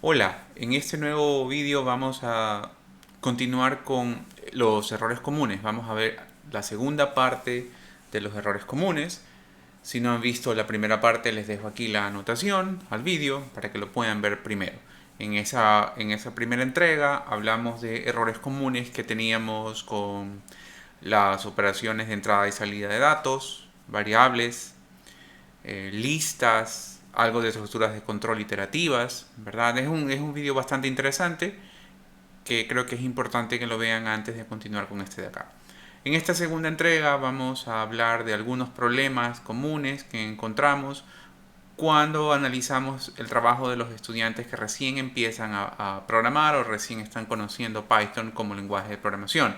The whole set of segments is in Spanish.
Hola, en este nuevo vídeo vamos a continuar con los errores comunes. Vamos a ver la segunda parte de los errores comunes. Si no han visto la primera parte, les dejo aquí la anotación al vídeo para que lo puedan ver primero. En esa primera entrega hablamos de errores comunes que teníamos con las operaciones de entrada y salida de datos, variables, listas, algo de estructuras de control iterativas, ¿verdad? Es un video bastante interesante que creo que es importante que lo vean antes de continuar con este de acá. En esta segunda entrega vamos a hablar de algunos problemas comunes que encontramos cuando analizamos el trabajo de los estudiantes que recién empiezan a programar o recién están conociendo Python como lenguaje de programación.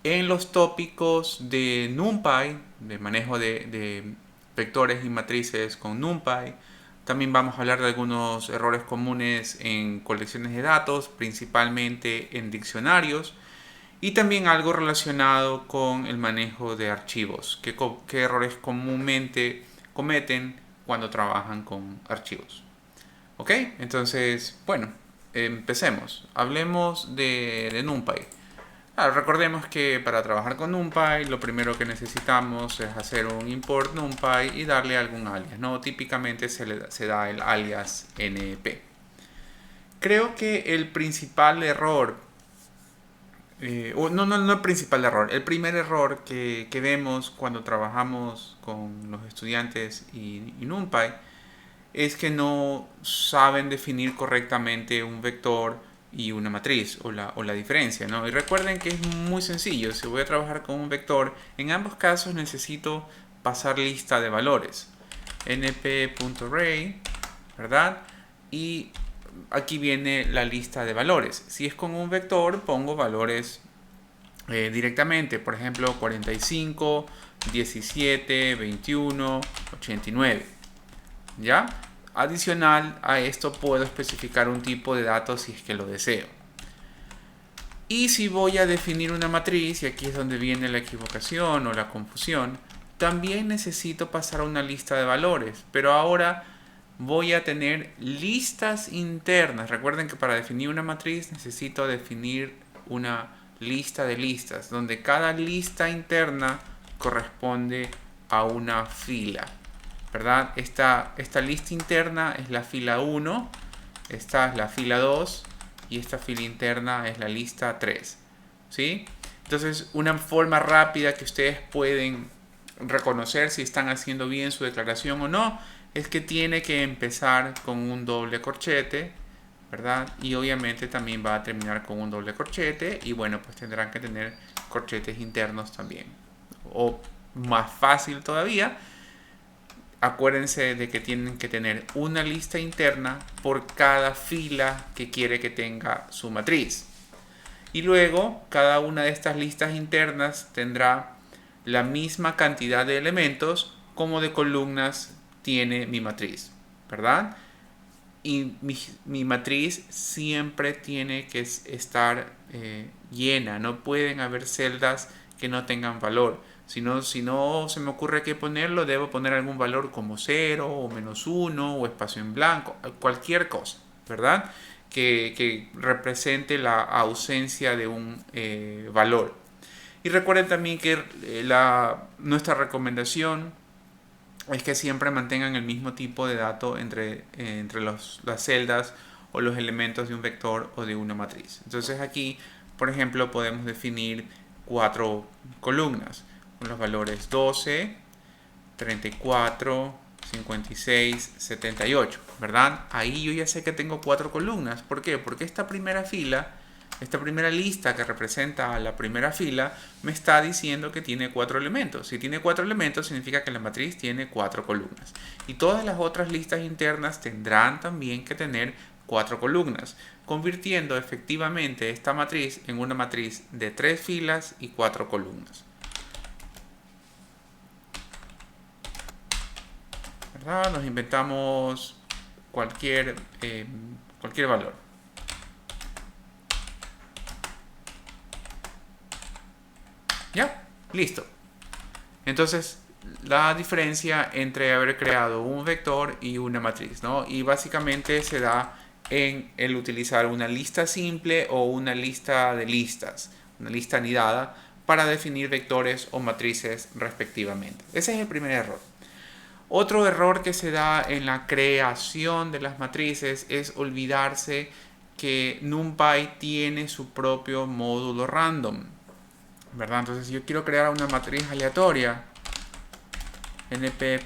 En los tópicos de NumPy, de manejo de vectores y matrices con NumPy, también vamos a hablar de algunos errores comunes en colecciones de datos, principalmente en diccionarios, y también algo relacionado con el manejo de archivos, qué errores comúnmente cometen cuando trabajan con archivos. ¿Ok? Entonces, bueno, empecemos. Hablemos de NumPy. Recordemos que para trabajar con NumPy lo primero que necesitamos es hacer un import NumPy y darle algún alias, ¿no? Típicamente se da el alias np. Creo que el principal error, no el principal error, el primer error que vemos cuando trabajamos con los estudiantes y NumPy es que no saben definir correctamente un vector y una matriz o la diferencia, ¿no? Y recuerden que es muy sencillo. Si voy a trabajar con un vector, en ambos casos necesito pasar lista de valores. np.array, ¿verdad? Y aquí viene la lista de valores. Si es con un vector, pongo valores directamente. Por ejemplo, 45, 17, 21, 89. ¿Ya? Adicional a esto puedo especificar un tipo de datos si es que lo deseo. Y si voy a definir una matriz, y aquí es donde viene la equivocación o la confusión, también necesito pasar a una lista de valores, pero ahora voy a tener listas internas. Recuerden que para definir una matriz necesito definir una lista de listas, donde cada lista interna corresponde a una fila. ¿Verdad? Esta lista interna es la fila 1, esta es la fila 2 y esta fila interna es la lista 3. ¿Sí? Entonces, una forma rápida que ustedes pueden reconocer si están haciendo bien su declaración o no es que tiene que empezar con un doble corchete, ¿verdad? Y obviamente también va a terminar con un doble corchete y bueno, pues tendrán que tener corchetes internos también. O más fácil todavía, acuérdense de que tienen que tener una lista interna por cada fila que quiere que tenga su matriz. Y luego cada una de estas listas internas tendrá la misma cantidad de elementos como de columnas tiene mi matriz, ¿verdad? Y mi matriz siempre tiene que estar llena, no pueden haber celdas que no tengan valor. Si no se me ocurre qué ponerlo, debo poner algún valor como 0 o -1 o espacio en blanco, cualquier cosa, ¿verdad? Que represente la ausencia de un valor. Y recuerden también que nuestra recomendación es que siempre mantengan el mismo tipo de dato entre las celdas o los elementos de un vector o de una matriz. Entonces aquí, por ejemplo, podemos definir 4 columnas con los valores 12, 34, 56, 78, ¿verdad? Ahí yo ya sé que tengo 4 columnas. ¿Por qué? Porque esta primera fila, esta primera lista que representa a la primera fila, me está diciendo que tiene 4 elementos. Si tiene 4 elementos, significa que la matriz tiene 4 columnas. Y todas las otras listas internas tendrán también que tener 4 columnas, convirtiendo efectivamente esta matriz en una matriz de 3 filas y 4 columnas. ¿Verdad? Nos inventamos cualquier, cualquier valor. ¿Ya? Listo. Entonces, la diferencia entre haber creado un vector y una matriz, ¿no? Y básicamente se da en el utilizar una lista simple o una lista de listas, una lista anidada, para definir vectores o matrices respectivamente. Ese es el primer error. Otro error que se da en la creación de las matrices es olvidarse que NumPy tiene su propio módulo random, ¿verdad? Entonces, si yo quiero crear una matriz aleatoria, np.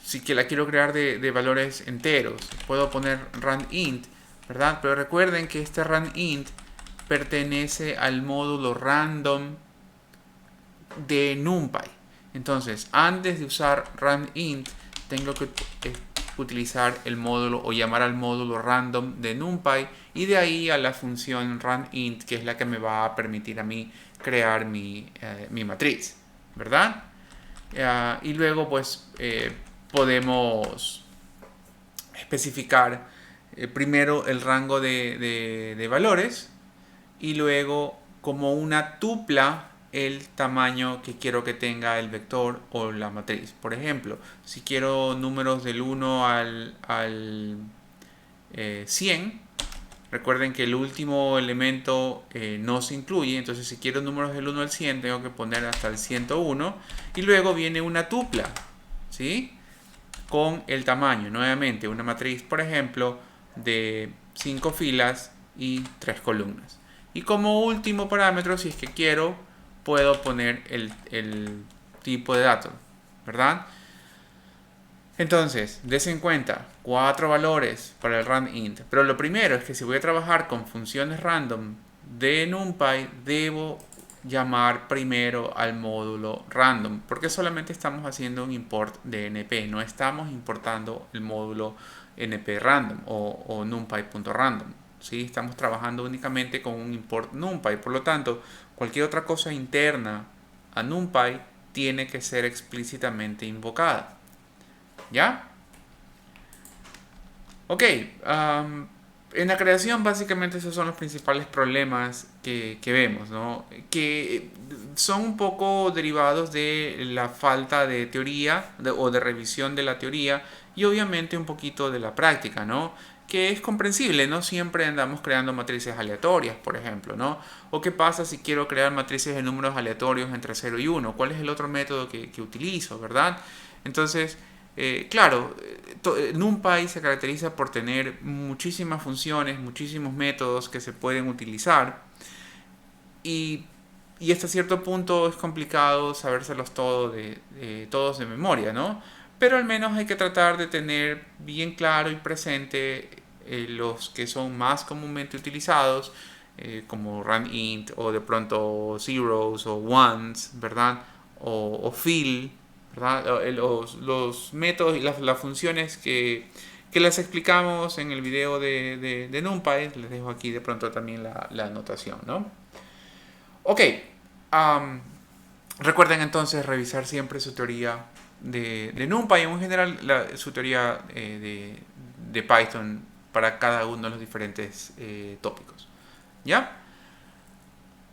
Si que la quiero crear de valores enteros, puedo poner randint, ¿verdad? Pero recuerden que este randint pertenece al módulo random de NumPy. Entonces, antes de usar randint, tengo que utilizar el módulo o llamar al módulo random de NumPy, y de ahí a la función randint, que es la que me va a permitir a mí crear mi matriz, ¿verdad? Y luego pues podemos especificar primero el rango de valores, y luego como una tupla el tamaño que quiero que tenga el vector o la matriz. Por ejemplo, si quiero números del 1 al 100, recuerden que el último elemento no se incluye, entonces si quiero números del 1 al 100 tengo que poner hasta el 101, y luego viene una tupla, ¿sí? Con el tamaño, nuevamente una matriz, por ejemplo, de 5 filas y 3 columnas. Y como último parámetro, si es que quiero, puedo poner el tipo de datos, ¿verdad? Entonces, des en cuenta 4 valores para el randint. Pero lo primero es que si voy a trabajar con funciones random de NumPy, debo llamar primero al módulo random, porque solamente estamos haciendo un import de np, no estamos importando el módulo np random o numpy.random. ¿Sí? Estamos trabajando únicamente con un import NumPy, por lo tanto, cualquier otra cosa interna a NumPy tiene que ser explícitamente invocada. ¿Ya? Ok, en la creación básicamente esos son los principales problemas que vemos, ¿no? Que son un poco derivados de la falta de teoría o de revisión de la teoría, y obviamente un poquito de la práctica, ¿no? Que es comprensible, no siempre andamos creando matrices aleatorias, por ejemplo, ¿no? O qué pasa si quiero crear matrices de números aleatorios entre 0 y 1, ¿cuál es el otro método que utilizo, verdad? Entonces, claro, NumPy se caracteriza por tener muchísimas funciones, muchísimos métodos que se pueden utilizar, y, y hasta cierto punto es complicado sabérselos todos de memoria, ¿no? Pero al menos hay que tratar de tener bien claro y presente los que son más comúnmente utilizados, como randint o de pronto zeros o ones, ¿verdad? O fill, ¿verdad? Los métodos y las funciones que las explicamos en el video de NumPy. Les dejo aquí de pronto también la anotación, ¿no? Ok, recuerden entonces revisar siempre su teoría de NumPy, en general su teoría de Python para cada uno de los diferentes tópicos. ¿Ya?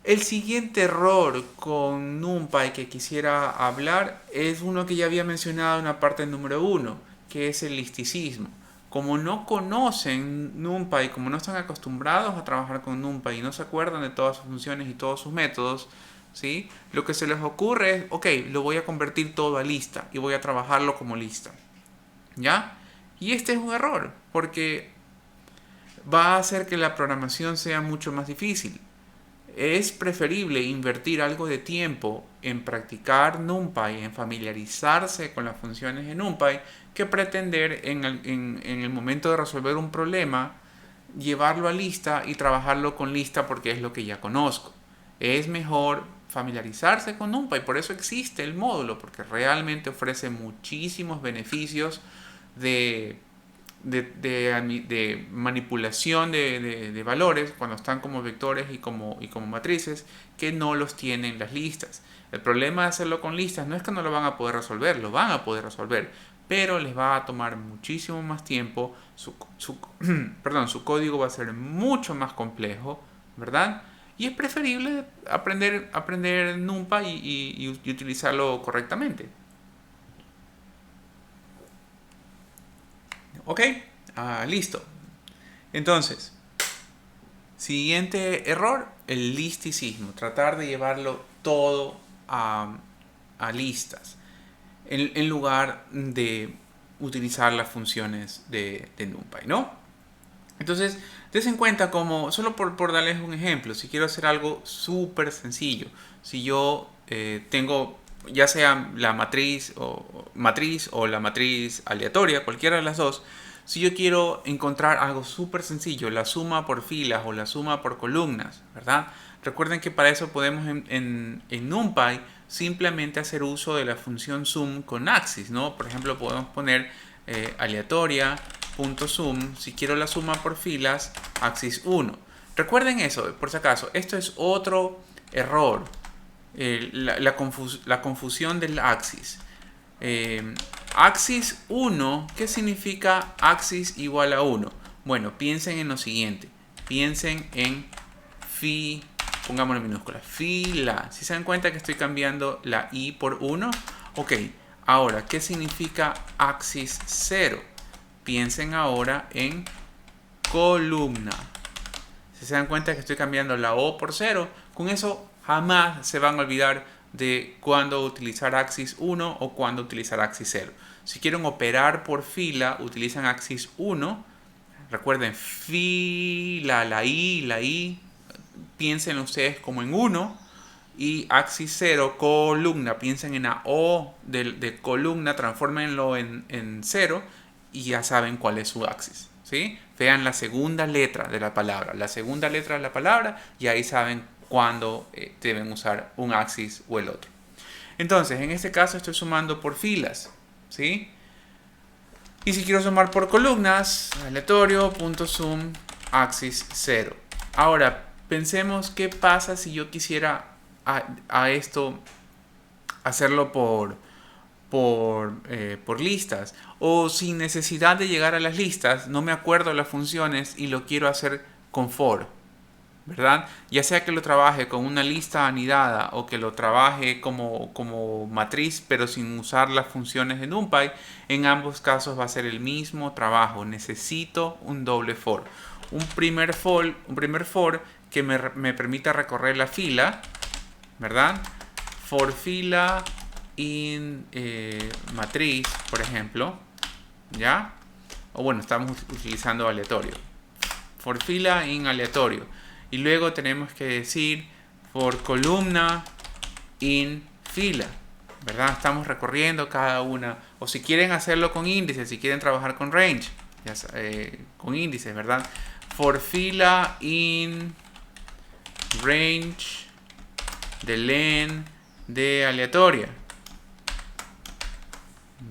El siguiente error con NumPy que quisiera hablar es uno que ya había mencionado en la parte número 1, que es el listicismo. Como no conocen NumPy, como no están acostumbrados a trabajar con NumPy y no se acuerdan de todas sus funciones y todos sus métodos, ¿sí? Lo que se les ocurre es, ok, lo voy a convertir todo a lista y voy a trabajarlo como lista, ¿ya? Y este es un error, porque va a hacer que la programación sea mucho más difícil. Es preferible invertir algo de tiempo en practicar NumPy, en familiarizarse con las funciones de NumPy, que pretender en el momento de resolver un problema llevarlo a lista y trabajarlo con lista porque es lo que ya conozco. Es mejor familiarizarse con NumPy, por eso existe el módulo, porque realmente ofrece muchísimos beneficios de manipulación de valores cuando están como vectores y como matrices, que no los tienen las listas. El problema de hacerlo con listas no es que no lo van a poder resolver, lo van a poder resolver, pero les va a tomar muchísimo más tiempo, perdón, su código va a ser mucho más complejo, ¿verdad? Y es preferible aprender NumPy y utilizarlo correctamente. Ok, Listo. Entonces, siguiente error, el listicismo. Tratar de llevarlo todo a listas en lugar de utilizar las funciones de NumPy, ¿no? Entonces, des en cuenta como, solo por darles un ejemplo, si quiero hacer algo súper sencillo, si yo tengo ya sea la matriz o la matriz aleatoria, cualquiera de las dos, si yo quiero encontrar algo súper sencillo, la suma por filas o la suma por columnas, ¿verdad? Recuerden que para eso podemos en NumPy simplemente hacer uso de la función sum con axis, ¿no? Por ejemplo, podemos poner aleatoria.sum, si quiero la suma por filas, axis 1. Recuerden eso, por si acaso, esto es otro error, la confusión del axis. Axis 1, ¿qué significa axis igual a 1? Bueno, piensen en lo siguiente, piensen en pongámoslo en minúscula, fila. Si se dan cuenta que estoy cambiando la i por 1, ok. Ahora, ¿qué significa axis 0? Piensen ahora en columna. Si se dan cuenta que estoy cambiando la o por 0, con eso jamás se van a olvidar de cuándo utilizar axis 1 o cuándo utilizar axis 0. Si quieren operar por fila, utilizan axis 1. Recuerden, fila, la i, piensen ustedes como en 1. Y axis 0, columna, piensen en la o de columna, transfórmenlo en 0 y ya saben cuál es su axis, ¿sí? Vean la segunda letra de la palabra, y ahí saben cuándo deben usar un axis o el otro. Entonces, en este caso estoy sumando por filas, ¿sí? Y si quiero sumar por columnas, aleatorio.sum axis 0. Ahora, pensemos qué pasa si yo quisiera a esto hacerlo por listas, o sin necesidad de llegar a las listas, no me acuerdo las funciones y lo quiero hacer con for, ¿verdad? Ya sea que lo trabaje con una lista anidada o que lo trabaje como matriz pero sin usar las funciones de NumPy, en ambos casos va a ser el mismo trabajo. Necesito un doble for, un primer for que me permita recorrer la fila, ¿verdad? For fila in matriz, por ejemplo, ¿ya? O bueno, estamos utilizando aleatorio. For fila in aleatorio. Y luego tenemos que decir for columna in fila, ¿verdad? Estamos recorriendo cada una. O si quieren hacerlo con índices, si quieren trabajar con range, con índices, ¿verdad? For fila in range de len de aleatoria,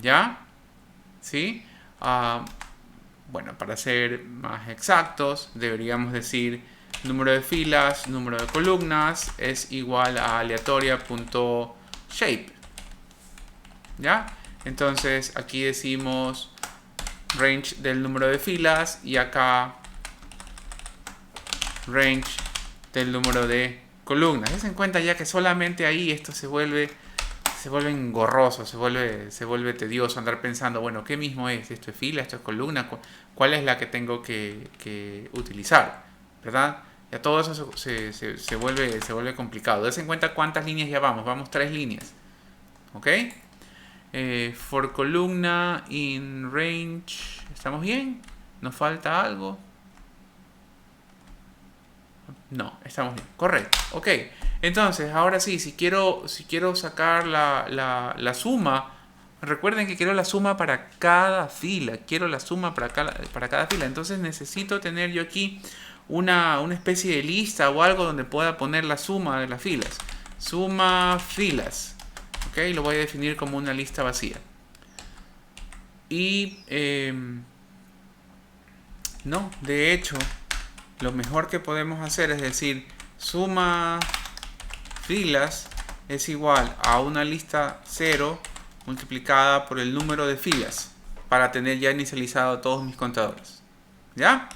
¿ya? ¿Sí? Bueno, para ser más exactos, deberíamos decir número de filas, número de columnas es igual a aleatoria.shape, ¿ya? Entonces aquí decimos range del número de filas y acá range del número de columnas. Se en cuenta ya que solamente ahí esto se vuelve engorroso, se vuelve tedioso andar pensando, bueno, ¿qué mismo es? ¿Esto es fila? ¿Esto es columna? ¿Cuál es la que tengo que utilizar? ¿Verdad? Ya todo eso se vuelve complicado. Des en cuenta cuántas líneas ya vamos 3 líneas. ¿Ok? For columna in range, ¿estamos bien? ¿Nos falta algo? No, estamos bien, correcto. Ok, entonces ahora sí, si quiero sacar la suma, recuerden que quiero la suma para cada fila, para cada fila. Entonces necesito tener yo aquí una especie de lista o algo donde pueda poner la suma de las filas. Suma filas. Ok, lo voy a definir como una lista vacía. Y no, de hecho, lo mejor que podemos hacer es decir suma filas es igual a una lista 0 multiplicada por el número de filas para tener ya inicializado todos mis contadores. ¿Ya?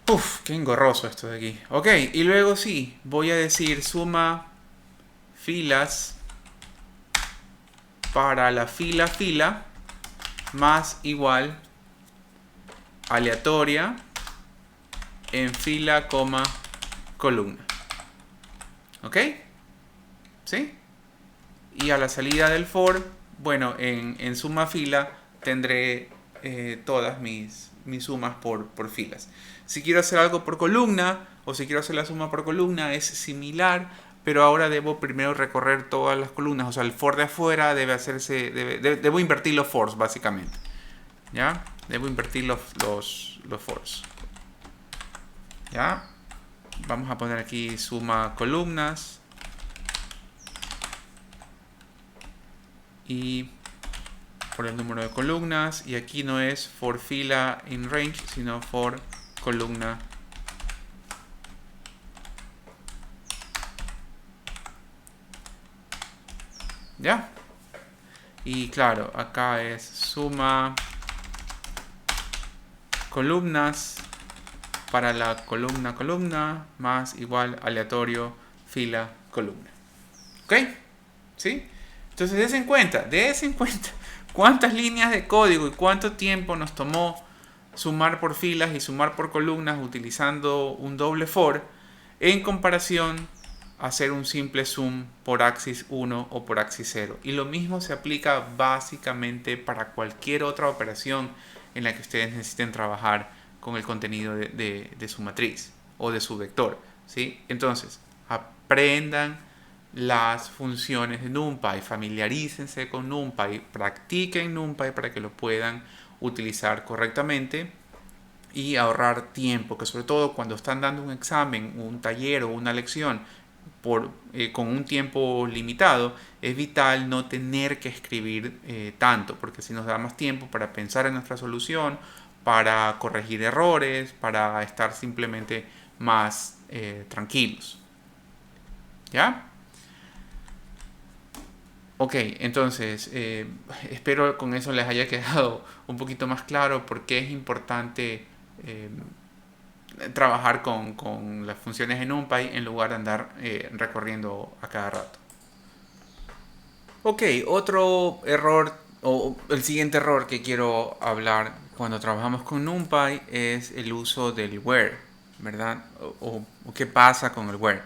Uf, qué engorroso esto de aquí. Ok, y luego sí, voy a decir suma filas para la fila más igual aleatoria en fila, coma, columna. ¿Ok? ¿Sí? Y a la salida del for, bueno, en suma fila tendré todas mis sumas por filas. Si quiero hacer algo por columna o si quiero hacer la suma por columna es similar, pero ahora debo primero recorrer todas las columnas. O sea, el for de afuera debe hacerse, debo invertir los fors básicamente. ¿Ya? Debo invertir los fors. ¿Ya? Vamos a poner aquí suma columnas. Y por el número de columnas. Y aquí no es for fila in range, sino for columna. ¿Ya? Y claro, acá es suma columnas para la columna más igual aleatorio fila columna. ¿Ok? ¿Sí? Entonces des en cuenta cuántas líneas de código y cuánto tiempo nos tomó sumar por filas y sumar por columnas utilizando un doble for en comparación a hacer un simple sum por axis 1 o por axis 0. Y lo mismo se aplica básicamente para cualquier otra operación en la que ustedes necesiten trabajar con el contenido de su matriz o de su vector, ¿sí? Entonces, aprendan las funciones de NumPy, familiarícense con NumPy, practiquen NumPy para que lo puedan utilizar correctamente y ahorrar tiempo, que sobre todo cuando están dando un examen, un taller o una lección con un tiempo limitado, es vital no tener que escribir tanto, porque así nos da más tiempo para pensar en nuestra solución, para corregir errores, para estar simplemente más tranquilos. ¿Ya? Ok, entonces espero con eso les haya quedado un poquito más claro por qué es importante trabajar con las funciones en NumPy en lugar de andar recorriendo a cada rato. Ok, otro error o el siguiente error que quiero hablar cuando trabajamos con NumPy es el uso del where, ¿verdad? O qué pasa con el where.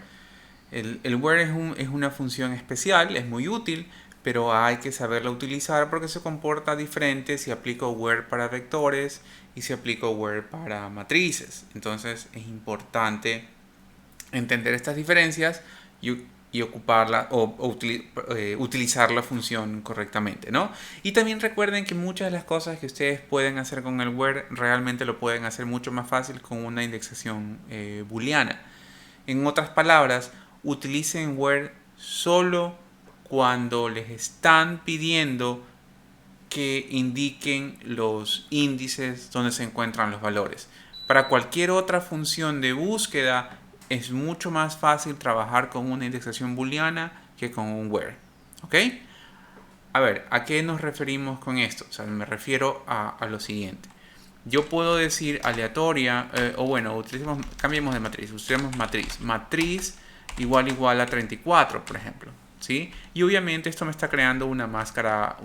El where es una función especial, es muy útil, pero hay que saberla utilizar porque se comporta diferente si aplico where para vectores y si aplico where para matrices. Entonces es importante entender estas diferencias y ocuparla utilizar la función correctamente, ¿no? Y también recuerden que muchas de las cosas que ustedes pueden hacer con el where realmente lo pueden hacer mucho más fácil con una indexación booleana. En otras palabras, utilicen where solo cuando les están pidiendo que indiquen los índices donde se encuentran los valores. Para cualquier otra función de búsqueda es mucho más fácil trabajar con una indexación booleana que con un where. ¿Ok? A ver, ¿a qué nos referimos con esto? O sea, me refiero a lo siguiente. Yo puedo decir aleatoria, o bueno, cambiemos de matriz, usemos matriz. Matriz igual a 34, por ejemplo. ¿Sí? Y obviamente esto me está creando una máscara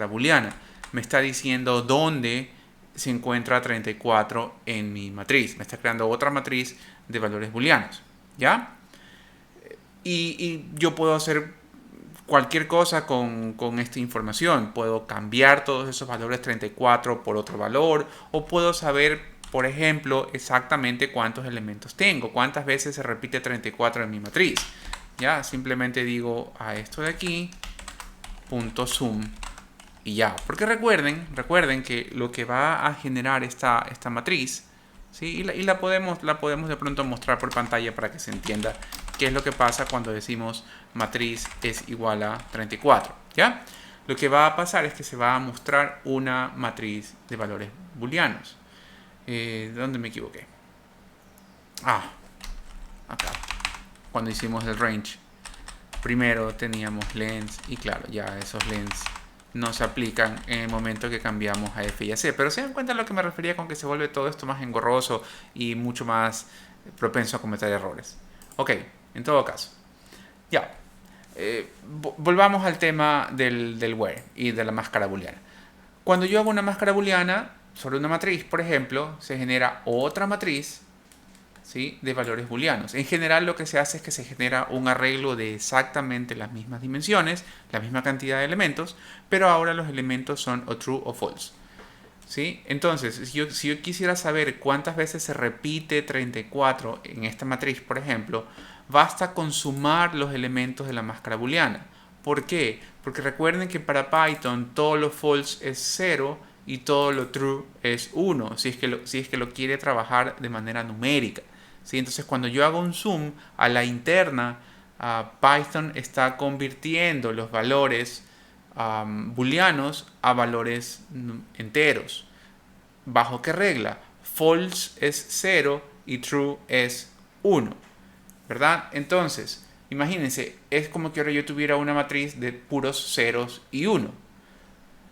booleana. Me está diciendo dónde se encuentra 34 en mi matriz. Me está creando otra matriz de valores booleanos. ¿Ya? Y yo puedo hacer cualquier cosa con esta información. Puedo cambiar todos esos valores 34 por otro valor o puedo saber, por ejemplo, exactamente cuántos elementos tengo, cuántas veces se repite 34 en mi matriz. Ya, simplemente digo a esto de aquí, punto sum y ya. Porque recuerden que lo que va a generar esta matriz, ¿sí? y la podemos de pronto mostrar por pantalla para que se entienda qué es lo que pasa cuando decimos matriz es igual a 34, ¿ya? Lo que va a pasar es que se va a mostrar una matriz de valores booleanos. ¿Dónde me equivoqué? Acá. Cuando hicimos el range, primero teníamos lens y claro, ya esos lens no se aplican en el momento que cambiamos a F y a C. Pero se dan cuenta a lo que me refería con que se vuelve todo esto más engorroso y mucho más propenso a cometer errores. Ok, en todo caso. Ya. Volvamos al tema del where y de la máscara booleana. Cuando yo hago una máscara booleana, sobre una matriz, por ejemplo, se genera otra matriz, ¿sí?, de valores booleanos. En general lo que se hace es que se genera un arreglo de exactamente las mismas dimensiones, la misma cantidad de elementos, pero ahora los elementos son o true o false. ¿Sí? Entonces, si yo quisiera saber cuántas veces se repite 34 en esta matriz, por ejemplo, basta con sumar los elementos de la máscara booleana. ¿Por qué? Porque recuerden que para Python todo lo false es 0 y todo lo true es 1, si es que lo quiere trabajar de manera numérica. ¿Sí? Entonces, cuando yo hago un zoom a la interna, Python está convirtiendo los valores booleanos a valores enteros. ¿Bajo qué regla? False es 0 y true es 1, ¿verdad? Entonces, imagínense, es como que ahora yo tuviera una matriz de puros ceros y 1.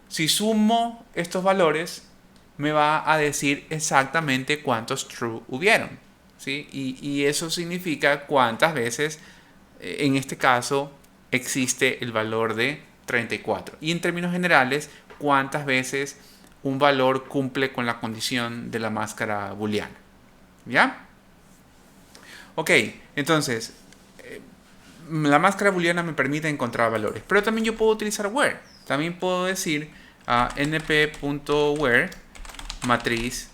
Si sumo estos valores, me va a decir exactamente cuántos true hubieron, ¿sí? Y eso significa cuántas veces, en este caso, existe el valor de 34. Y en términos generales, cuántas veces un valor cumple con la condición de la máscara booleana. ¿Ya? Ok, entonces, la máscara booleana me permite encontrar valores. Pero también yo puedo utilizar where. También puedo decir np.where matriz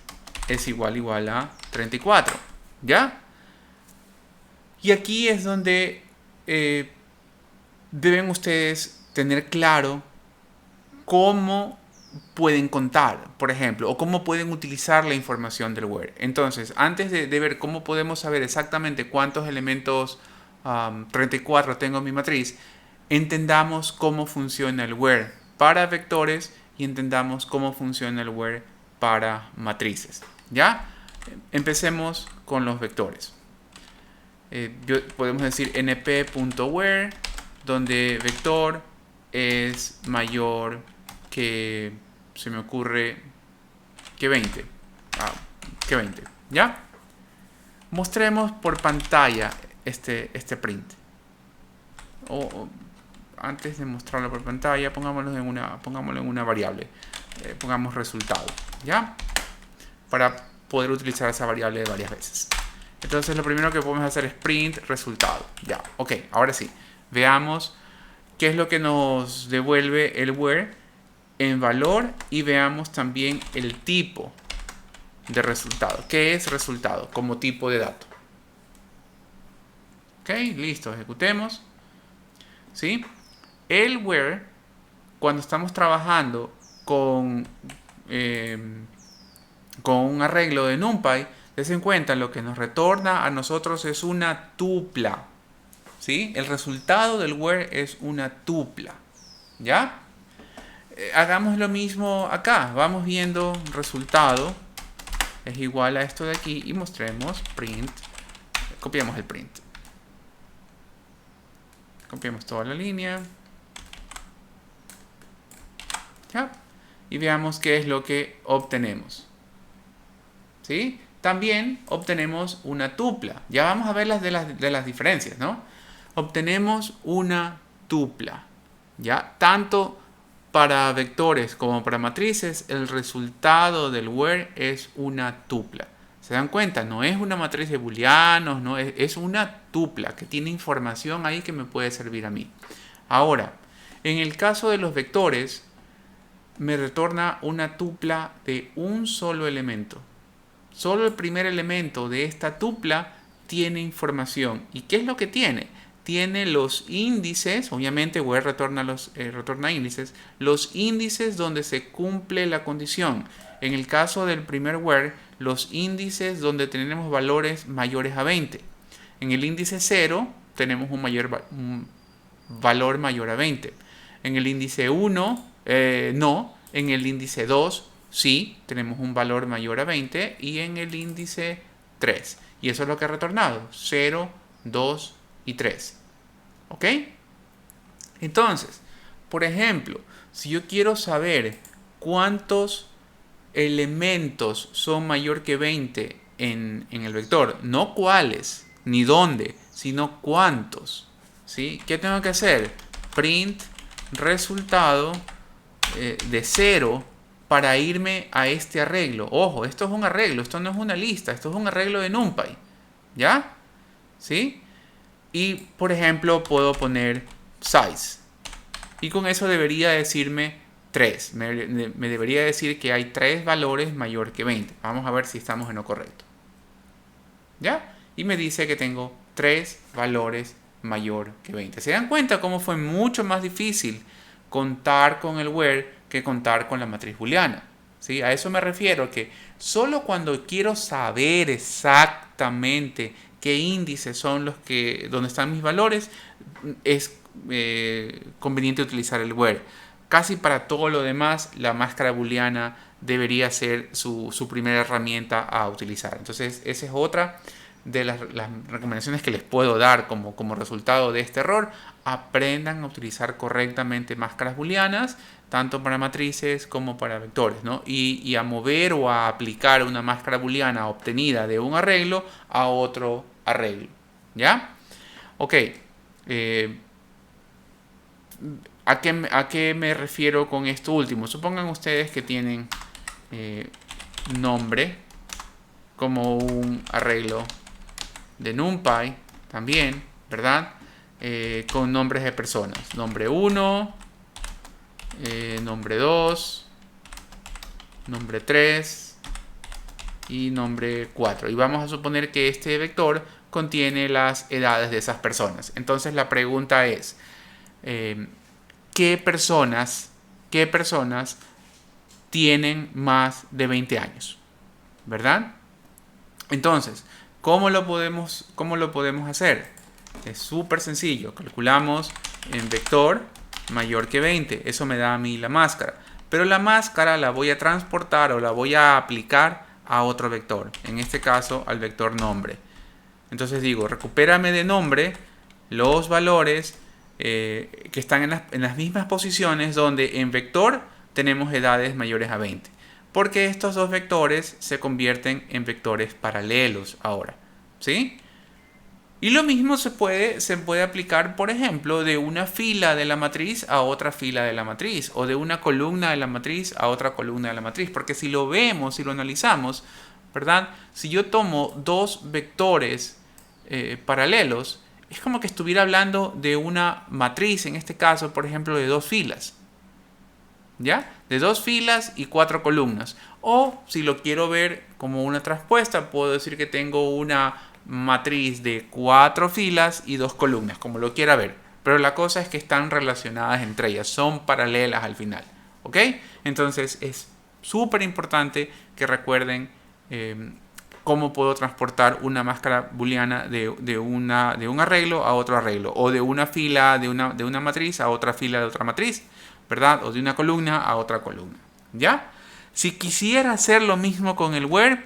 es igual a 34. ¿Ya? Y aquí es donde deben ustedes tener claro cómo pueden contar, por ejemplo, o cómo pueden utilizar la información del where. Entonces, antes de ver cómo podemos saber exactamente cuántos elementos 34 tengo en mi matriz, entendamos cómo funciona el where para vectores y entendamos cómo funciona el where para matrices. ¿Ya? Empecemos con los vectores. Podemos decir np.where, donde vector es mayor que, se me ocurre, que 20. Que 20. ¿Ya? Mostremos por pantalla este print. O antes de mostrarlo por pantalla, pongámoslo en una variable. Pongamos resultado. ¿Ya? Para poder utilizar esa variable varias veces. Entonces lo primero que podemos hacer es print resultado. Ya, ok, ahora sí. Veamos qué es lo que nos devuelve el where en valor y veamos también el tipo de resultado. ¿Qué es resultado como tipo de dato? Ok, listo, ejecutemos. ¿Sí? El where, cuando estamos trabajando con un arreglo de NumPy, des en cuenta, lo que nos retorna a nosotros es una tupla. ¿Sí? El resultado del where es una tupla. ¿Ya? Hagamos lo mismo acá. Vamos viendo resultado es igual a esto de aquí y mostremos print. Copiamos el print. Copiamos toda la línea. ¿Ya? Y veamos qué es lo que obtenemos. ¿Sí? También obtenemos una tupla. Ya vamos a ver las de las diferencias, ¿no? Obtenemos una tupla. ¿Ya? Tanto para vectores como para matrices, el resultado del where es una tupla. ¿Se dan cuenta? No es una matriz de booleanos, no es una tupla que tiene información ahí que me puede servir a mí. Ahora, en el caso de los vectores, me retorna una tupla de un solo elemento. Solo el primer elemento de esta tupla tiene información. ¿Y qué es lo que tiene? Tiene los índices, obviamente where retorna índices, los índices donde se cumple la condición. En el caso del primer where, los índices donde tenemos valores mayores a 20. En el índice 0 tenemos un valor mayor a 20. En el índice 1, no. En el índice 2, sí, tenemos un valor mayor a 20. Y en el índice 3. Y eso es lo que ha retornado. 0, 2 y 3. ¿Ok? Entonces, por ejemplo, si yo quiero saber cuántos elementos son mayor que 20 en el vector, no cuáles ni dónde, sino cuántos, ¿sí? ¿Qué tengo que hacer? Print resultado de 0 para irme a este arreglo. Ojo, esto es un arreglo, esto no es una lista, esto es un arreglo de NumPy. ¿Ya? ¿Sí? Y, por ejemplo, puedo poner size. Y con eso debería decirme 3. Me debería decir que hay 3 valores mayor que 20. Vamos a ver si estamos en lo correcto. ¿Ya? Y me dice que tengo 3 valores mayor que 20. ¿Se dan cuenta cómo fue mucho más difícil contar con el where que contar con la matriz booleana? ¿Sí? A eso me refiero, que solo cuando quiero saber exactamente qué índices son los que donde están mis valores es conveniente utilizar el where. Casi para todo lo demás, la máscara booleana debería ser su primera herramienta a utilizar. Entonces, esa es otra de las recomendaciones que les puedo dar como resultado de este error. Aprendan a utilizar correctamente máscaras booleanas, tanto para matrices como para vectores, ¿no? Y a mover o a aplicar una máscara booleana obtenida de un arreglo a otro arreglo. ¿Ya? Ok. ¿A qué me refiero con esto último? Supongan ustedes que tienen nombre como un arreglo de NumPy también, ¿verdad? Con nombres de personas. Nombre 1, nombre 2, nombre 3 y nombre 4. Y vamos a suponer que este vector contiene las edades de esas personas. Entonces la pregunta es, ¿qué personas tienen más de 20 años? ¿Verdad? Entonces, ¿cómo lo podemos hacer? Es súper sencillo. Calculamos en vector mayor que 20. Eso me da a mí la máscara. Pero la máscara la voy a transportar o la voy a aplicar a otro vector. En este caso, al vector nombre. Entonces digo, recupérame de nombre los valores que están en las mismas posiciones donde en vector tenemos edades mayores a 20. Porque estos dos vectores se convierten en vectores paralelos ahora. ¿Sí? Y lo mismo se puede aplicar, por ejemplo, de una fila de la matriz a otra fila de la matriz, o de una columna de la matriz a otra columna de la matriz. Porque si lo vemos, si lo analizamos, ¿verdad? Si yo tomo dos vectores paralelos, es como que estuviera hablando de una matriz, en este caso, por ejemplo, de dos filas. ¿Ya? De dos filas y cuatro columnas. O si lo quiero ver como una traspuesta, puedo decir que tengo una matriz de 4 filas y 2 columnas, como lo quiera ver. Pero la cosa es que están relacionadas entre ellas, son paralelas al final. ¿Ok? Entonces es súper importante que recuerden cómo puedo transportar una máscara booleana de un arreglo a otro arreglo, o de una fila de una matriz a otra fila de otra matriz, ¿verdad? O de una columna a otra columna. ¿Ya? Si quisiera hacer lo mismo con el where,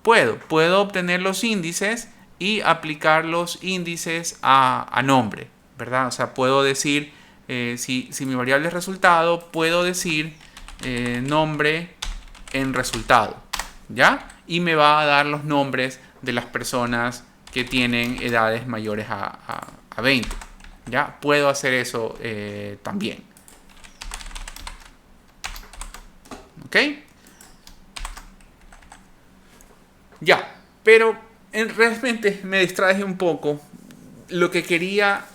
puedo obtener los índices y aplicar los índices a nombre, ¿verdad? O sea, puedo decir, si mi variable es resultado, puedo decir nombre en resultado, ¿ya? Y me va a dar los nombres de las personas que tienen edades mayores a 20, ¿ya? Puedo hacer eso también. ¿Ok? Ya, pero realmente me distraje un poco. Lo que quería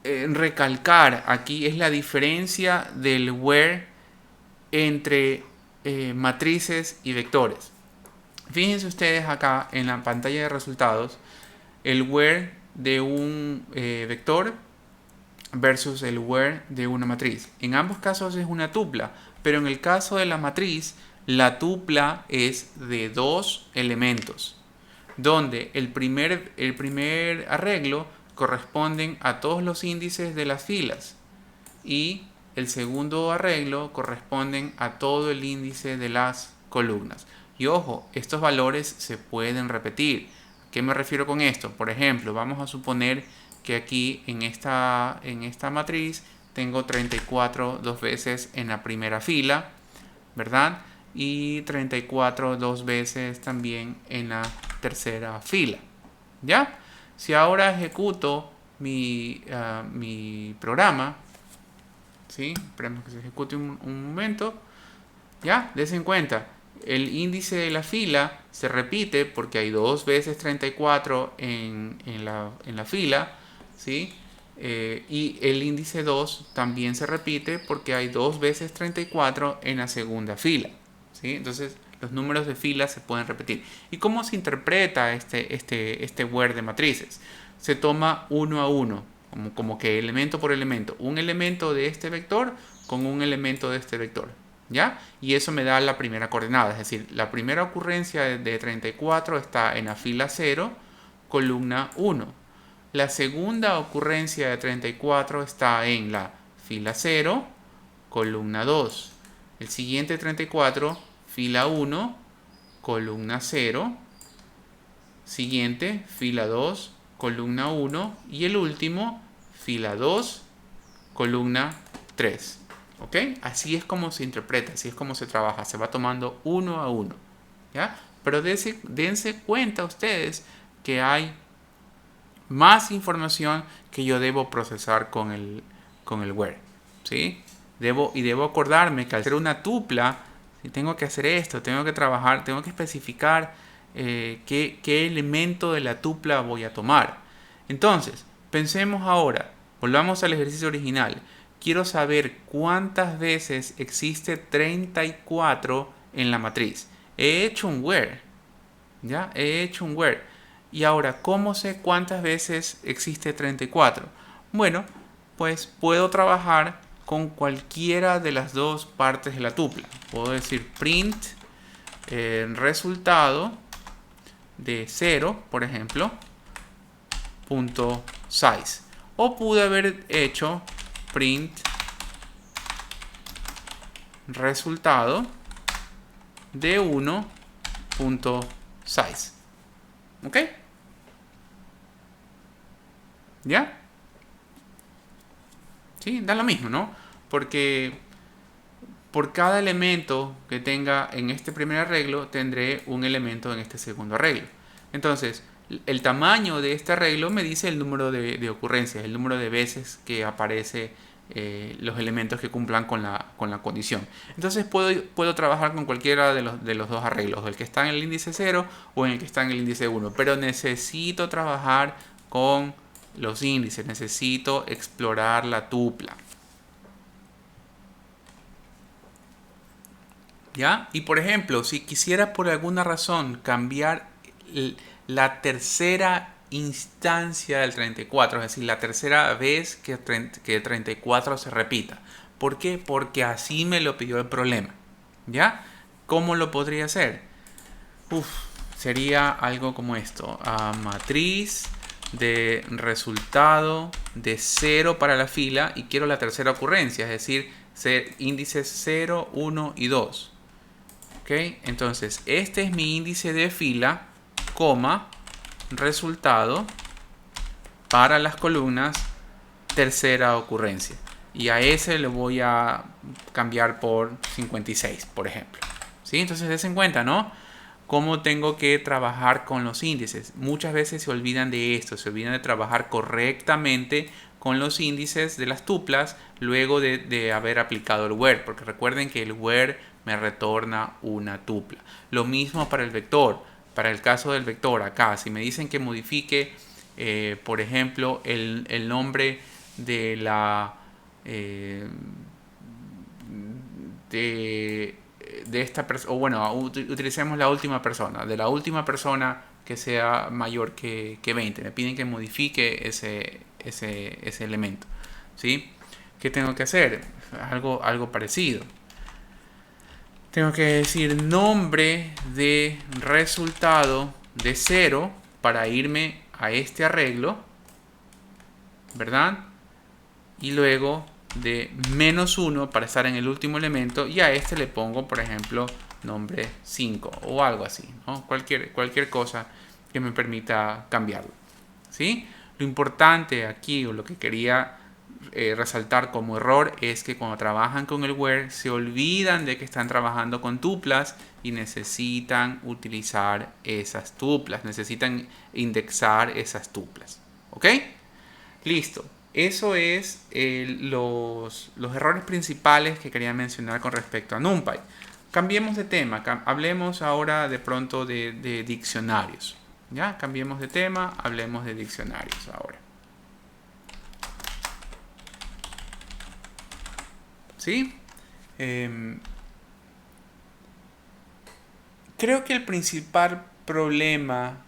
recalcar aquí es la diferencia del where entre matrices y vectores. Fíjense ustedes acá en la pantalla de resultados el where de un vector versus el where de una matriz. En ambos casos es una tupla, pero en el caso de la matriz, la tupla es de dos elementos, donde el primer arreglo corresponden a todos los índices de las filas y el segundo arreglo corresponden a todo el índice de las columnas. Y ojo, estos valores se pueden repetir. ¿A qué me refiero con esto? Por ejemplo, vamos a suponer que aquí en esta matriz tengo 34 dos veces en la primera fila, ¿verdad? Y 34 dos veces también en la tercera fila. ¿Ya? Si ahora ejecuto mi programa, ¿sí? Esperemos que se ejecute un momento. ¿Ya? Desen cuenta, el índice de la fila se repite porque hay 2 veces 34 en la fila, ¿sí? Y el índice 2 también se repite porque hay 2 veces 34 en la segunda fila, ¿sí? Entonces, los números de fila se pueden repetir. ¿Y cómo se interpreta este word de matrices? Se toma uno a uno, como que elemento por elemento. Un elemento de este vector con un elemento de este vector. ¿Ya? Y eso me da la primera coordenada, es decir, la primera ocurrencia de 34 está en la fila 0, columna 1. La segunda ocurrencia de 34 está en la fila 0, columna 2. El siguiente 34, fila 1, columna 0. Siguiente, fila 2, columna 1. Y el último, fila 2, columna 3. ¿Ok? Así es como se interpreta, así es como se trabaja, se va tomando uno a uno. ¿Ya? Pero dense cuenta ustedes que hay más información que yo debo procesar con el where. ¿Sí? Debo acordarme que al ser una tupla, si tengo que hacer esto, tengo que trabajar, tengo que especificar qué elemento de la tupla voy a tomar. Entonces, pensemos ahora, volvamos al ejercicio original. Quiero saber cuántas veces existe 34 en la matriz. He hecho un where. ¿Ya? He hecho un where. Y ahora, ¿cómo sé cuántas veces existe 34? Bueno, pues puedo trabajar con cualquiera de las dos partes de la tupla. Puedo decir print resultado de 0, por ejemplo, punto size. O pude haber hecho print resultado de 1 punto size. ¿Ok? ¿Ya? Sí, da lo mismo, ¿no? Porque por cada elemento que tenga en este primer arreglo, tendré un elemento en este segundo arreglo. Entonces, el tamaño de este arreglo me dice el número de ocurrencias, el número de veces que aparece los elementos que cumplan con la condición. Entonces puedo trabajar con cualquiera de los dos arreglos, el que está en el índice 0 o en el que está en el índice 1, pero necesito trabajar con los índices, necesito explorar la tupla. ¿Ya? Y por ejemplo, si quisiera por alguna razón cambiar la tercera instancia del 34, es decir, la tercera vez que 34 se repita. ¿Por qué? Porque así me lo pidió el problema. ¿Ya? ¿Cómo lo podría hacer? Sería algo como esto. Matriz de resultado de 0 para la fila y quiero la tercera ocurrencia, es decir, índices 0, 1 y 2. ¿Ok? Entonces, este es mi índice de fila, coma, resultado para las columnas, tercera ocurrencia. Y a ese le voy a cambiar por 56, por ejemplo. ¿Sí? Entonces, des en cuenta, ¿no? Cómo tengo que trabajar con los índices. Muchas veces se olvidan de esto, se olvidan de trabajar correctamente con los índices de las tuplas luego de haber aplicado el where, porque recuerden que el where me retorna una tupla. Lo mismo para el vector. Para el caso del vector acá, si me dicen que modifique, por ejemplo, el nombre de la de esta persona, o bueno, utilicemos la última persona, de la última persona que sea mayor que 20. Me piden que modifique ese elemento. ¿Sí? ¿Qué tengo que hacer? Algo parecido. Tengo que decir nombre de resultado de 0 para irme a este arreglo, ¿verdad? Y luego de menos 1 para estar en el último elemento, y a este le pongo, por ejemplo, nombre 5 o algo así, ¿no? Cualquier cosa que me permita cambiarlo. ¿Sí? Lo importante aquí, o lo que quería resaltar como error, es que cuando trabajan con el where se olvidan de que están trabajando con tuplas y necesitan utilizar esas tuplas, necesitan indexar esas tuplas. ¿Ok? Listo. Eso es los errores principales que quería mencionar con respecto a NumPy. cambiemos de tema, hablemos ahora de pronto de diccionarios. Ya, cambiemos de tema, hablemos de diccionarios ahora. ¿Sí? Creo que el principal problema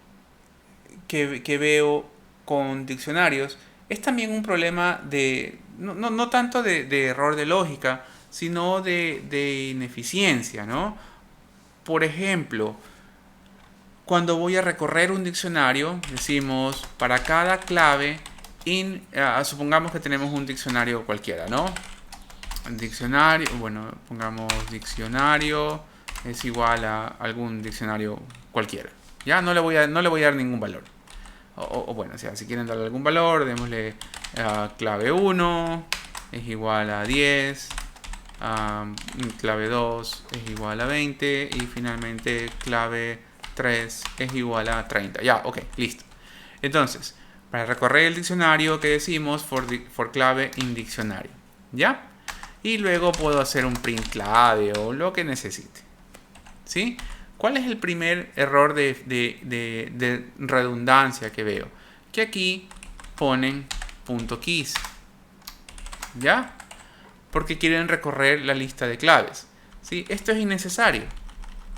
que veo con diccionarios es también un problema de, no tanto de error de lógica, sino de ineficiencia, ¿no? Por ejemplo, cuando voy a recorrer un diccionario, decimos para cada clave, supongamos que tenemos un diccionario cualquiera, ¿no? Diccionario, bueno, pongamos diccionario es igual a algún diccionario cualquiera. Ya no le voy a dar ningún valor. O bueno, o sea, si quieren darle algún valor, démosle clave 1 es igual a 10, clave 2 es igual a 20 y finalmente clave 3 es igual a 30. Ya, ok, listo. Entonces, para recorrer el diccionario, ¿qué decimos? For clave in diccionario. ¿Ya? Y luego puedo hacer un print clave o lo que necesite. ¿Sí? ¿Cuál es el primer error de redundancia que veo? Que aquí ponen .keys. ¿Ya? Porque quieren recorrer la lista de claves. ¿Sí? Esto es innecesario.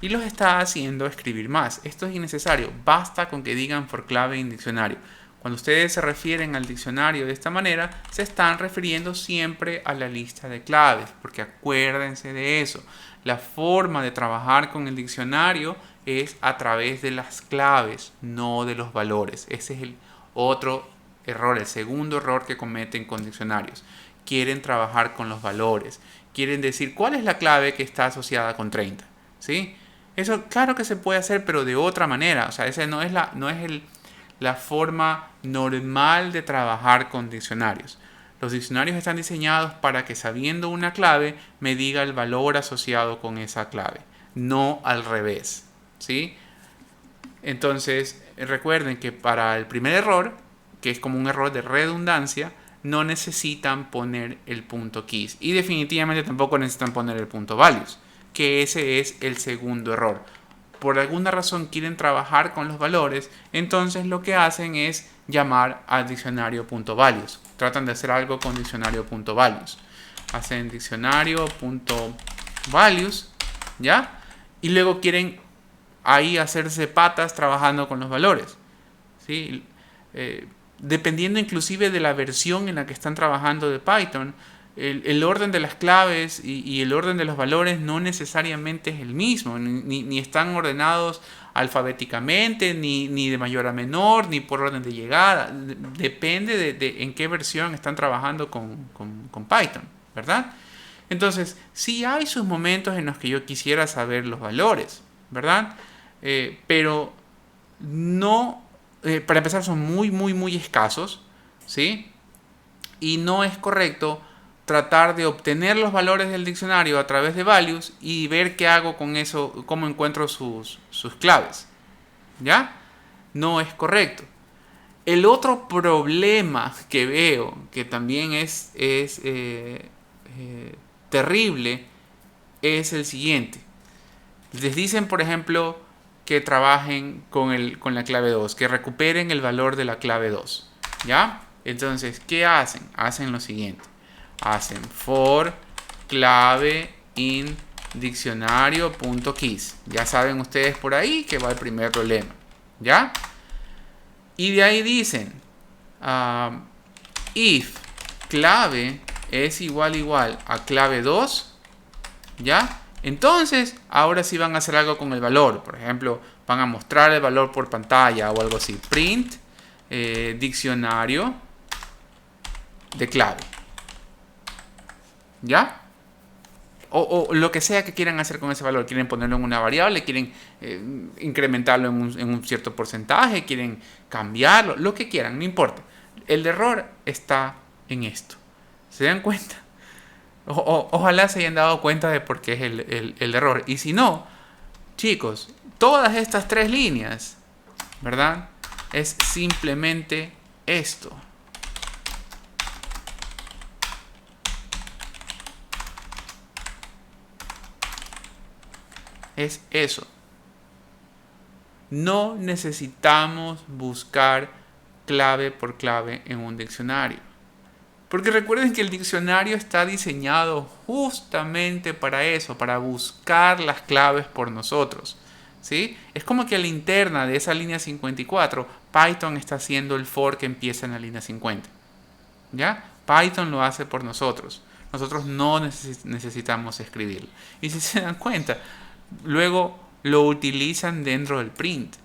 Y los está haciendo escribir más. Esto es innecesario. Basta con que digan for clave en diccionario. Cuando ustedes se refieren al diccionario de esta manera, se están refiriendo siempre a la lista de claves, porque acuérdense de eso. La forma de trabajar con el diccionario es a través de las claves, no de los valores. Ese es el otro error, el segundo error que cometen con diccionarios. Quieren trabajar con los valores. Quieren decir cuál es la clave que está asociada con 30. ¿Sí? Eso claro que se puede hacer, pero de otra manera. O sea, esa no es la forma normal de trabajar con diccionarios. Los diccionarios están diseñados para que sabiendo una clave me diga el valor asociado con esa clave, no al revés, ¿sí? Entonces, recuerden que para el primer error, que es como un error de redundancia, no necesitan poner el .keys y definitivamente tampoco necesitan poner el .values, que ese es el segundo error. Por alguna razón quieren trabajar con los valores, entonces lo que hacen es llamar al diccionario.values. Tratan de hacer algo con diccionario.values. Hacen diccionario.values, ¿ya? Y luego quieren ahí hacerse patas trabajando con los valores, ¿sí? Dependiendo inclusive de la versión en la que están trabajando de Python, el orden de las claves y el orden de los valores no necesariamente es el mismo, ni están ordenados alfabéticamente, ni de mayor a menor, ni por orden de llegada. Depende de en qué versión están trabajando con Python, ¿verdad? Entonces, sí hay sus momentos en los que yo quisiera saber los valores, ¿verdad? Pero no, para empezar, son muy escasos, ¿sí? Y no es correcto tratar de obtener los valores del diccionario a través de values y ver qué hago con eso, cómo encuentro sus claves. ¿Ya? No es correcto. El otro problema que veo, que también es terrible, es el siguiente. Les dicen, por ejemplo, que trabajen con la clave 2, que recuperen el valor de la clave 2. ¿Ya? Entonces, ¿qué hacen? Hacen lo siguiente. Hacen for clave in diccionario.keys. Ya saben ustedes por ahí que va el primer problema. ¿Ya? Y de ahí dicen if clave es igual a clave 2, ¿ya? Entonces, ahora sí van a hacer algo con el valor. Por ejemplo, van a mostrar el valor por pantalla o algo así. Print diccionario de clave. ¿Ya? O lo que sea que quieran hacer con ese valor. Quieren ponerlo en una variable, quieren incrementarlo en un cierto porcentaje, quieren cambiarlo, lo que quieran, no importa. El error está en esto. ¿Se dan cuenta? Ojalá se hayan dado cuenta de por qué es el error. Y si no, chicos, todas estas tres líneas, ¿verdad? Es simplemente esto. es eso. No necesitamos buscar clave por clave en un diccionario. Porque recuerden que el diccionario está diseñado justamente para eso, para buscar las claves por nosotros. ¿Sí? Es como que a la interna de esa línea 54, Python está haciendo el for que empieza en la línea 50. ¿Ya? Python lo hace por nosotros. Nosotros no necesitamos escribirlo. Y si se dan cuenta, luego lo utilizan dentro del print.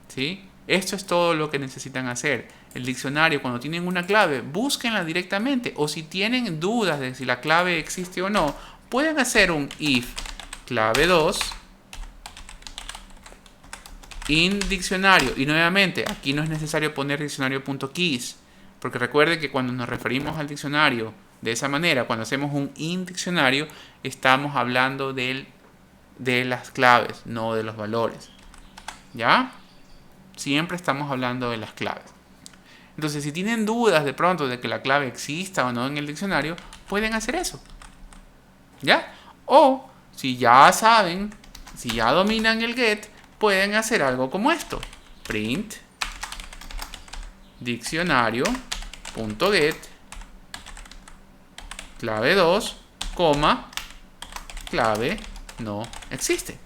¿Sí? Esto es todo lo que necesitan hacer. El diccionario, cuando tienen una clave, búsquenla directamente. O si tienen dudas de si la clave existe o no, pueden hacer un if clave 2 in diccionario. Y nuevamente, aquí no es necesario poner diccionario.keys, porque recuerden que cuando nos referimos al diccionario de esa manera, cuando hacemos un in diccionario, estamos hablando de las claves, no de los valores. ¿Ya? Siempre estamos hablando de las claves. Entonces, si tienen dudas de pronto de que la clave exista o no en el diccionario, pueden hacer eso. ¿Ya? O, si ya saben, si ya dominan el get, pueden hacer algo como esto. Print diccionario.get clave 2, clave no existe.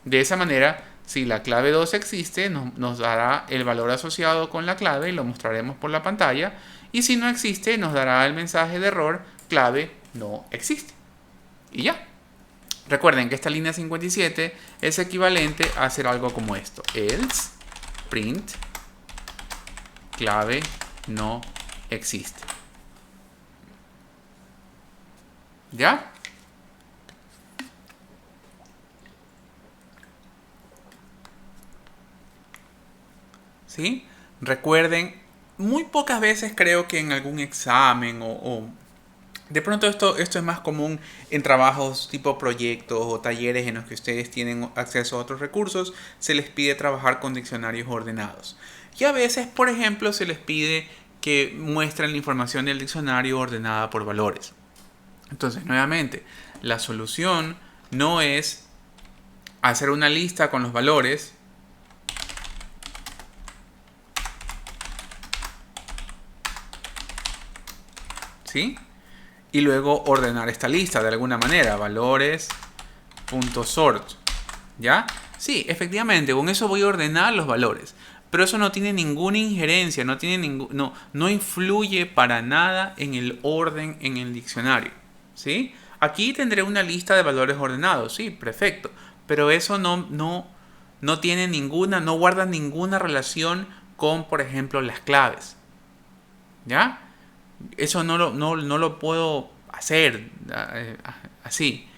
De esa manera, si la clave 2 existe, nos dará el valor asociado con la clave y lo mostraremos por la pantalla. Y si no existe, nos dará el mensaje de error, clave no existe. Y ya. Recuerden que esta línea 57 es equivalente a hacer algo como esto. Else print clave no existe. ¿Ya? ¿Sí? Recuerden, muy pocas veces creo que en algún examen o de pronto esto es más común en trabajos tipo proyectos o talleres en los que ustedes tienen acceso a otros recursos, se les pide trabajar con diccionarios ordenados. Y a veces, por ejemplo, se les pide que muestren la información del diccionario ordenada por valores. Entonces, nuevamente, la solución no es hacer una lista con los valores, ¿sí? Y luego ordenar esta lista de alguna manera, valores.sort, ¿ya? Sí, efectivamente, con eso voy a ordenar los valores, pero eso no tiene ninguna injerencia, no influye para nada en el orden en el diccionario, ¿sí? Aquí tendré una lista de valores ordenados, sí, perfecto, pero eso no tiene ninguna, no guarda ninguna relación con, por ejemplo, las claves, ¿ya? Eso no lo puedo hacer así.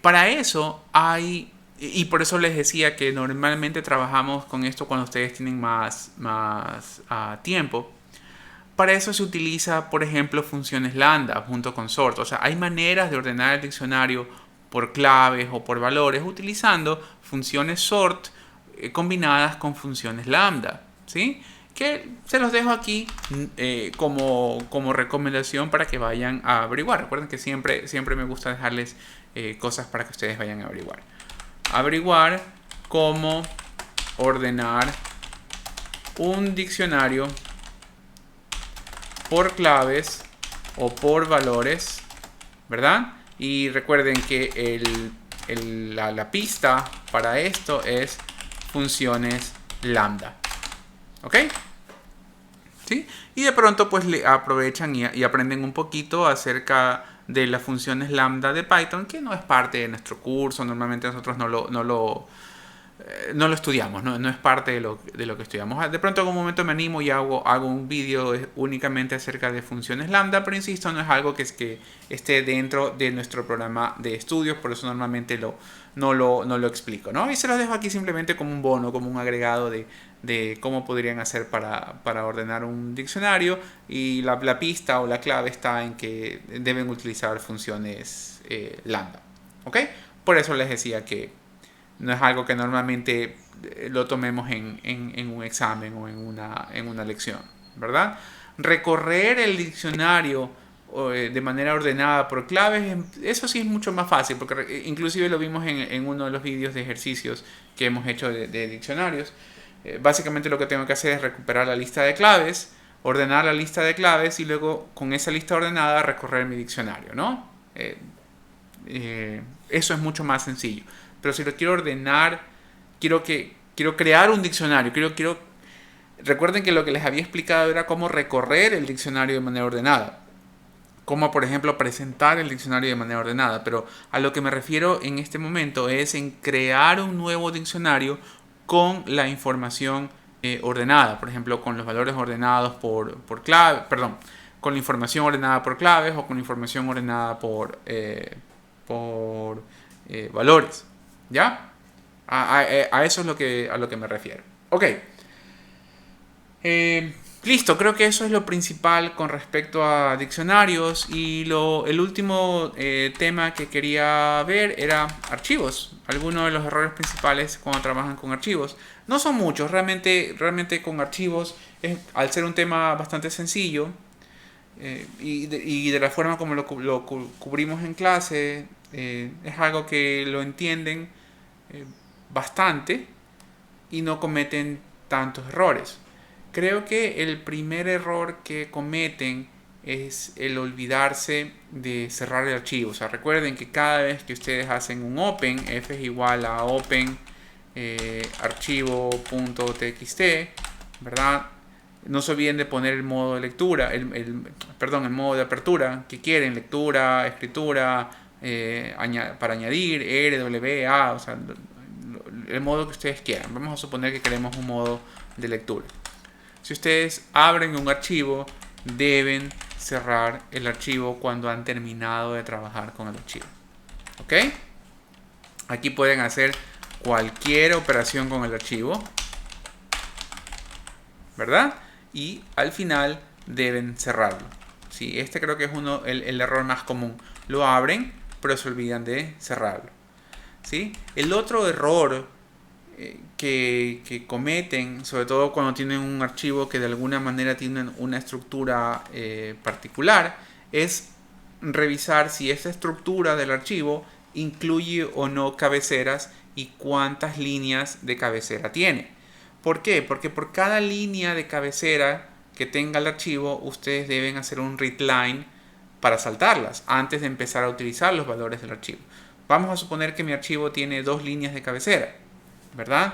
Para eso hay, y por eso les decía que normalmente trabajamos con esto cuando ustedes tienen más tiempo. Para eso se utiliza, por ejemplo, funciones lambda junto con sort. O sea, hay maneras de ordenar el diccionario por claves o por valores utilizando funciones sort combinadas con funciones lambda, ¿sí? Que se los dejo aquí como recomendación para que vayan a averiguar. Recuerden que siempre me gusta dejarles cosas para que ustedes vayan a averiguar. Averiguar cómo ordenar un diccionario por claves o por valores, ¿verdad? Y recuerden que la pista para esto es funciones lambda. ¿Ok? ¿Sí? Y de pronto pues le aprovechan y aprenden un poquito acerca de las funciones lambda de Python, que no es parte de nuestro curso. Normalmente nosotros no lo estudiamos, no es parte de lo que estudiamos. De pronto en algún momento me animo y hago un vídeo únicamente acerca de funciones lambda, pero insisto, no es algo que esté dentro de nuestro programa de estudios, por eso normalmente no lo explico, ¿no? Y se los dejo aquí simplemente como un bono, como un agregado de cómo podrían hacer para ordenar un diccionario, y la pista o la clave está en que deben utilizar funciones lambda, ¿ok? Por eso les decía que no es algo que normalmente lo tomemos en un examen o en una lección, ¿verdad? Recorrer el diccionario de manera ordenada por claves, eso sí es mucho más fácil, porque inclusive lo vimos en uno de los vídeos de ejercicios que hemos hecho de diccionarios. Básicamente lo que tengo que hacer es recuperar la lista de claves, ordenar la lista de claves y luego con esa lista ordenada recorrer mi diccionario, ¿no? Eso es mucho más sencillo. Pero si lo quiero ordenar, quiero crear un diccionario, recuerden que lo que les había explicado era cómo recorrer el diccionario de manera ordenada, como por ejemplo presentar el diccionario de manera ordenada, pero a lo que me refiero en este momento es en crear un nuevo diccionario con la información ordenada, por ejemplo con los valores ordenados por clave, perdón, con la información ordenada por claves o con la información ordenada por valores, ¿ya? A eso es a lo que me refiero. Ok. Listo, creo que eso es lo principal con respecto a diccionarios y el último tema que quería ver era archivos. Algunos de los errores principales cuando trabajan con archivos. No son muchos, realmente con archivos, al ser un tema bastante sencillo y de la forma como lo cubrimos en clase, es algo que lo entienden bastante y no cometen tantos errores. Creo que el primer error que cometen es el olvidarse de cerrar el archivo. O sea, recuerden que cada vez que ustedes hacen un open, f es igual a open archivo.txt, ¿verdad? No se olviden de poner el modo de lectura, el modo de apertura que quieren, lectura, escritura, para añadir, RWA, o sea, el modo que ustedes quieran. Vamos a suponer que queremos un modo de lectura. Si ustedes abren un archivo, deben cerrar el archivo cuando han terminado de trabajar con el archivo. ¿Ok? Aquí pueden hacer cualquier operación con el archivo, ¿verdad? Y al final deben cerrarlo. ¿Sí? Este creo que es el error más común. Lo abren, pero se olvidan de cerrarlo. ¿Sí? El otro error que cometen, sobre todo cuando tienen un archivo que de alguna manera tiene una estructura particular, es revisar si esa estructura del archivo incluye o no cabeceras y cuántas líneas de cabecera tiene. ¿Por qué? Porque por cada línea de cabecera que tenga el archivo, ustedes deben hacer un readline para saltarlas antes de empezar a utilizar los valores del archivo. Vamos a suponer que mi archivo tiene 2 líneas de cabecera, ¿verdad?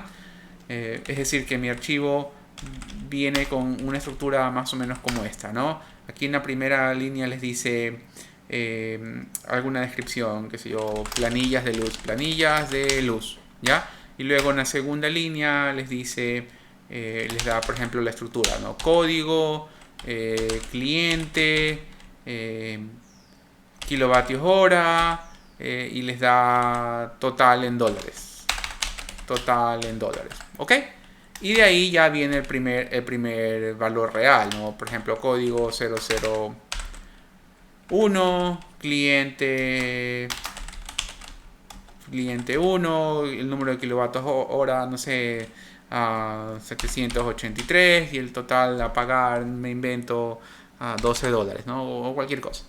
Es decir, que mi archivo viene con una estructura más o menos como esta, ¿no? Aquí en la primera línea les dice alguna descripción, qué sé yo, planillas de luz, ¿ya? Y luego en la segunda línea les dice, les da por ejemplo la estructura, ¿no? Código, cliente, kilovatios hora, y les da total en dólares, ¿ok? Y de ahí ya viene el primer valor real, ¿no? Por ejemplo, código 001, cliente 1, el número de kilovatios hora, no sé, 783, y el total a pagar, me invento, $12, ¿no? O cualquier cosa.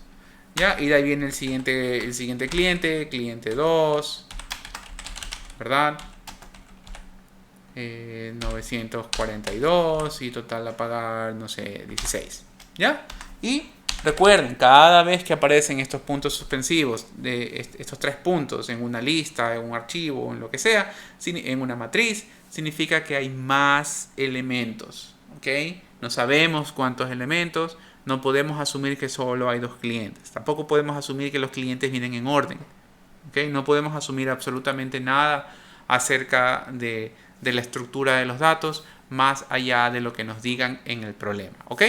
¿Ya? Y de ahí viene el siguiente cliente 2, ¿verdad? 942 y total a pagar, no sé, 16. ¿Ya? Y recuerden, cada vez que aparecen estos puntos suspensivos, de estos 3 puntos en una lista, en un archivo, en lo que sea, en una matriz, significa que hay más elementos. ¿Ok? No sabemos cuántos elementos. No podemos asumir que solo hay 2 clientes. Tampoco podemos asumir que los clientes vienen en orden. ¿Okay? No podemos asumir absolutamente nada acerca de la estructura de los datos más allá de lo que nos digan en el problema. ¿Ok?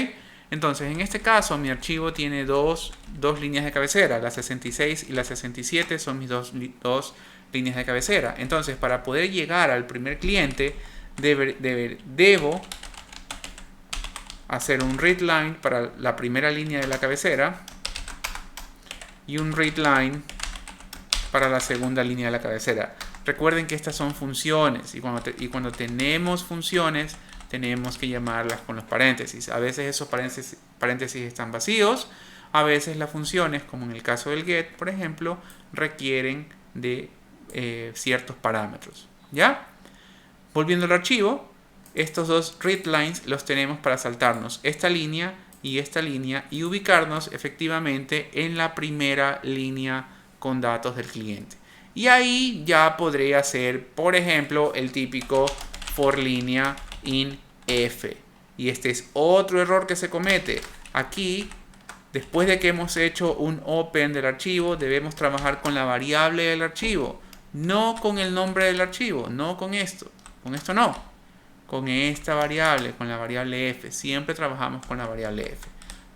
Entonces, en este caso, mi archivo tiene dos líneas de cabecera. La 66 y la 67 son mis dos líneas de cabecera. Entonces, para poder llegar al primer cliente, debo hacer un readline para la primera línea de la cabecera y un readline para la segunda línea de la cabecera. Recuerden que estas son funciones y cuando tenemos funciones tenemos que llamarlas con los paréntesis. A veces esos paréntesis están vacíos, a veces las funciones, como en el caso del get, por ejemplo, requieren de ciertos parámetros. ¿Ya? Volviendo al archivo, estos dos readlines los tenemos para saltarnos esta línea y ubicarnos efectivamente en la primera línea con datos del cliente. Y ahí ya podré hacer, por ejemplo, el típico for línea in f. Y este es otro error que se comete. Aquí, después de que hemos hecho un open del archivo, debemos trabajar con la variable del archivo, no con el nombre del archivo, no con esto. Con esto no. Con esta variable, con la variable f. Siempre trabajamos con la variable f.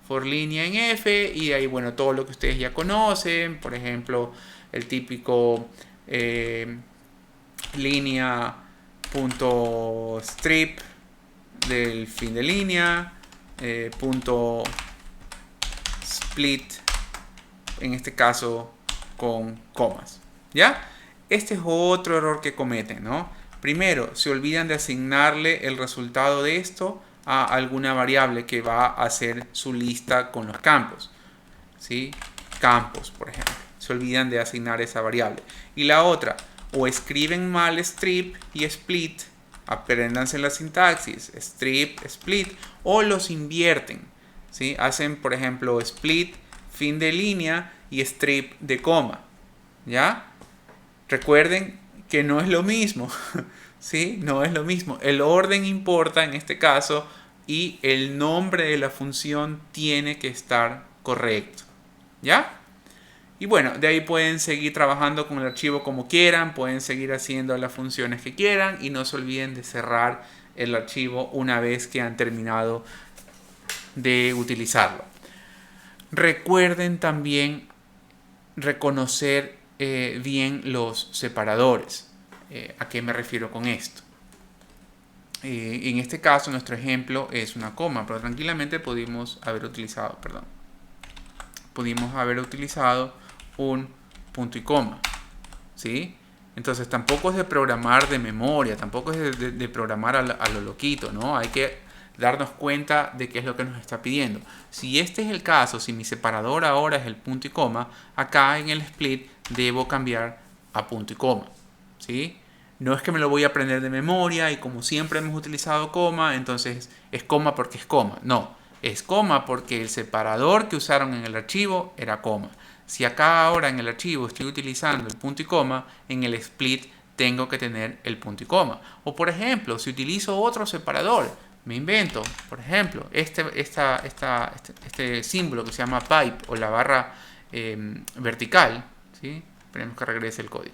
For línea en f y ahí, bueno, todo lo que ustedes ya conocen. Por ejemplo, el típico línea.strip del fin de línea. Punto split, en este caso con comas. ¿Ya? Este es otro error que cometen, ¿no? Primero, se olvidan de asignarle el resultado de esto a alguna variable que va a hacer su lista con los campos. ¿Sí? Campos, por ejemplo. Se olvidan de asignar esa variable. Y la otra, o escriben mal strip y split, apréndanse la sintaxis, strip, split, o los invierten. ¿Sí? Hacen, por ejemplo, split, fin de línea y strip de coma. ¿Ya? Recuerden que no es lo mismo. ¿Sí? No es lo mismo. El orden importa en este caso y el nombre de la función tiene que estar correcto. ¿Ya? Y bueno, de ahí pueden seguir trabajando con el archivo como quieran, pueden seguir haciendo las funciones que quieran y no se olviden de cerrar el archivo una vez que han terminado de utilizarlo. Recuerden también reconocer bien los separadores. ¿A qué me refiero con esto? En este caso, nuestro ejemplo es una coma, pero tranquilamente pudimos haber utilizado un punto y coma. ¿Sí? Entonces tampoco es de programar de memoria, tampoco es de programar a lo loquito, ¿no? Hay que darnos cuenta de qué es lo que nos está pidiendo. Si este es el caso, si mi separador ahora es el punto y coma, acá en el split debo cambiar a punto y coma. ¿Sí? No es que me lo voy a aprender de memoria y como siempre hemos utilizado coma, entonces es coma porque es coma. No, es coma porque el separador que usaron en el archivo era coma. Si acá ahora en el archivo estoy utilizando el punto y coma, en el split tengo que tener el punto y coma. O por ejemplo, si utilizo otro separador, me invento, por ejemplo, este símbolo que se llama pipe o la barra vertical. ¿Sí? Esperemos que regrese el código.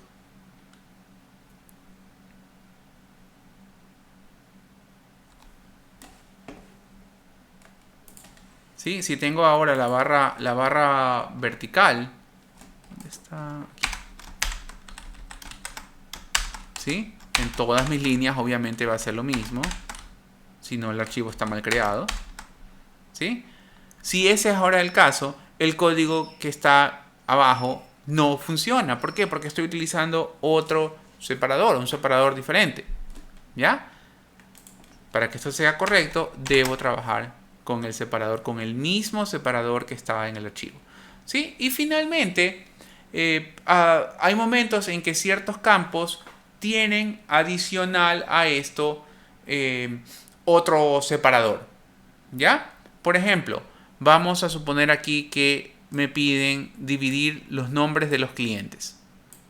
¿Sí? Si tengo ahora la barra vertical, ¿dónde está? Aquí. ¿Sí? En todas mis líneas obviamente va a ser lo mismo, si no el archivo está mal creado. ¿Sí? Si ese es ahora el caso, el código que está abajo no funciona. ¿Por qué? Porque estoy utilizando otro separador, un separador diferente. ¿Ya? Para que esto sea correcto, debo trabajar con el separador, con el mismo separador que estaba en el archivo. ¿Sí? Y finalmente, hay momentos en que ciertos campos tienen adicional a esto otro separador. ¿Ya? Por ejemplo, vamos a suponer aquí que me piden dividir los nombres de los clientes.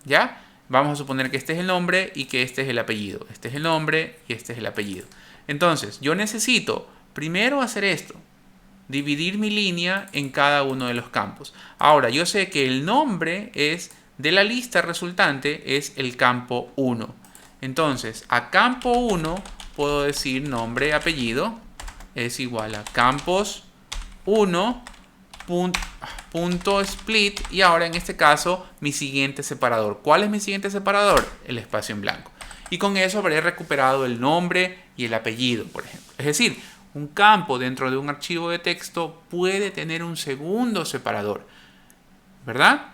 ¿Ya? Vamos a suponer que este es el nombre y que este es el apellido. Este es el nombre y este es el apellido. Entonces, yo necesito primero hacer esto. Dividir mi línea en cada uno de los campos. Ahora, yo sé que el nombre es de la lista resultante es el campo 1. Entonces, a campo 1 puedo decir nombre, apellido es igual a campos 1 punto split y ahora en este caso mi siguiente separador. ¿Cuál es mi siguiente separador? El espacio en blanco. Y con eso habré recuperado el nombre y el apellido, por ejemplo. Es decir, un campo dentro de un archivo de texto puede tener un segundo separador, ¿verdad?